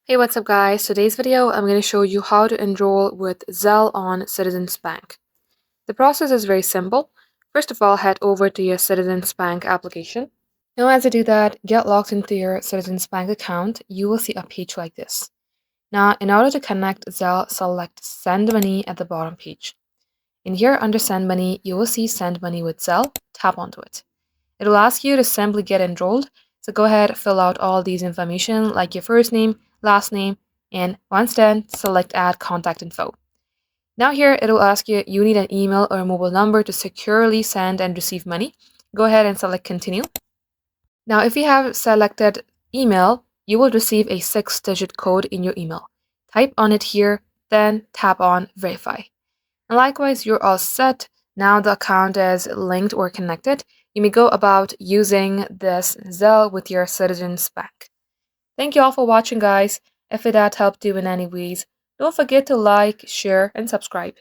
Hey, what's up guys? Today's video, I'm going to show you how to enroll with Zelle on Citizens Bank. The process is very simple. First of all, head over to your Citizens Bank application. Now, as you do that, get logged into your Citizens Bank account. You will see a page like this. Now, in order to connect Zelle, select Send Money at the bottom page. In here, under Send Money, you will see Send Money with Zelle. Tap onto it. It will ask you to simply get enrolled. So go ahead, fill out all these information like your first name, last name, and once done, select Add Contact Info. Now here, it will ask you need an email or a mobile number to securely send and receive money. Go ahead and select Continue. Now, if you have selected email, you will receive a 6-digit code in your email. Type on it here, then tap on Verify. And likewise, you're all set. Now the account is linked or connected. You may go about using this Zelle with your Citizens Bank. Thank you all for watching, guys. If that helped you in any ways, don't forget to like, share, and subscribe.